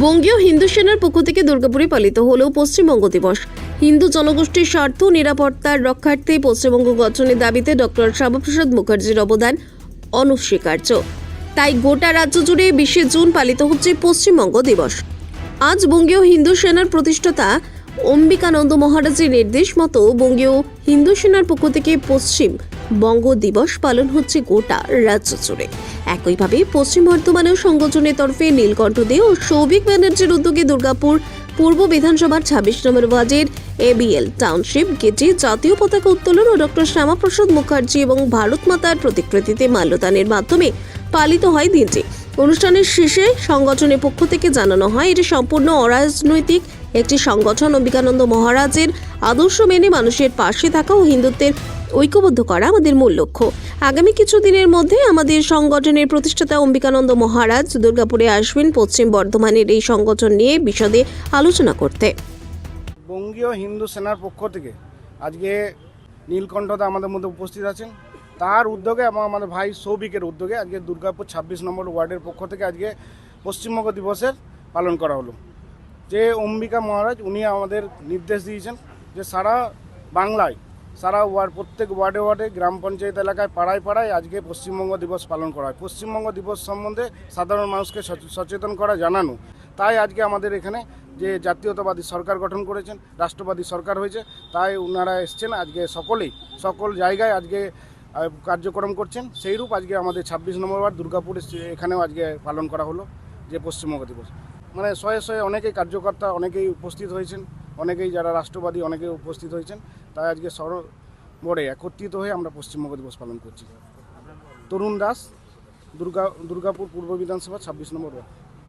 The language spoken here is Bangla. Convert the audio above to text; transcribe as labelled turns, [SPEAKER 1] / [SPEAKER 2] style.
[SPEAKER 1] বঙ্গীয় হিন্দু সেনার পক্ষ থেকে দুর্গাপুরে পালিত হলো পশ্চিমবঙ্গ দিবস। হিন্দু জনগোষ্ঠীর স্বার্থ নিরাপত্তার রক্ষার্থে পশ্চিমবঙ্গ গঠনের দাবিতে ডক্টর শ্যামাপ্রসাদ মুখার্জির অবদান অনস্বীকার্য। তাই গোটা রাজ্য জুড়ে 20শে জুন পালিত হচ্ছে পশ্চিমবঙ্গ দিবস। আজ বঙ্গীয় হিন্দু সেনার প্রতিষ্ঠাতা অম্বিকানন্দ মহারাজের নির্দেশ মতো বঙ্গীয় হিন্দু সেনার পক্ষ থেকে পশ্চিমবঙ্গ দিবস পালন হচ্ছে গোটা রাজ্য জুড়ে। একইভাবে পশ্চিম বর্ধমানেও সংগঠনের তরফে নীলকণ্ঠ দে ও সৌভিক ব্যানার্জির উদ্যোগে দুর্গাপুর পূর্ব বিধানসভার 26 নম্বর ওয়ার্ডের এবিএল টাউনশিপ গেটে জাতীয় পতাকা উত্তোলন ও ডক্টর শ্যামাপ্রসাদ মুখার্জি এবং ভারত মাতার প্রতিকৃতিতে মাল্যদানের মাধ্যমে পালিত হয় দিনটি। অনুষ্ঠানের শেষে সংগঠনের পক্ষ থেকে জানানো হয় এটি সম্পূর্ণ অরাজনৈতিক একটি সংগঠন। অম্বিকানন্দ মহারাজের আদর্শ মেনে মানুষের পাশে থাকা ও হিন্দুত্বের ঐক্যবদ্ধ করা আমাদের মূল লক্ষ্য। আগামী কিছুদিনের মধ্যে আমাদের সংগঠনের প্রতিষ্ঠাতা অম্বিকানন্দ মহারাজ দুর্গাপুরে আসবেন পশ্চিম বর্ধমানের এই সংগঠন নিয়ে বিশদে আলোচনা করতে।
[SPEAKER 2] বঙ্গীয় হিন্দু সেনার পক্ষ থেকে আজকে নীলকণ্ঠদা আমাদের মধ্যে উপস্থিত আছেন। তার উদ্যোগে এবং আমাদের ভাই সৌভিকের উদ্যোগে আজকে দুর্গাপুর 26 নম্বর ওয়ার্ডের পক্ষ থেকে আজকে পশ্চিমবঙ্গ দিবসের পালন করা হলো। যে অম্বিকা মহারাজ উনি আমাদের নির্দেশ দিয়েছেন যে সারা বাংলায় সারা প্রত্যেক ওয়ার্ডে ওয়ার্ডে গ্রাম পঞ্চায়েত এলাকায় পাড়ায় পাড়ায় আজকে পশ্চিমবঙ্গ দিবস পালন করা হয়। পশ্চিমবঙ্গ দিবস সম্বন্ধে সাধারণ মানুষকে সচেতন করা, জানানো। তাই আজকে আমাদের এখানে যে জাতীয়তাবাদী সরকার গঠন করেছেন, রাষ্ট্রবাদী সরকার হয়েছে, তাই ওনারা এসছেন আজকে সকল জায়গায় আজকে কার্যক্রম করছেন। সেইরূপ আজকে আমাদের 26 নম্বর ওয়ার্ড দুর্গাপুর এখানেও আজকে পালন করা হলো যে পশ্চিমবঙ্গ দিবস। মানে শয়ে অনেকেই কার্যকর্তা অনেকেই উপস্থিত হয়েছেন, অনেকেই যারা রাষ্ট্রবাদী অনেকেই উপস্থিত হয়েছেন। তাই আজকে সর্বরে একত্রিত হয়ে আমরা পশ্চিমবঙ্গ দিবস পালন করছি। তরুণ দাস, দুর্গাপুর পূর্ব বিধানসভা 26 নম্বর ওয়ার্ড।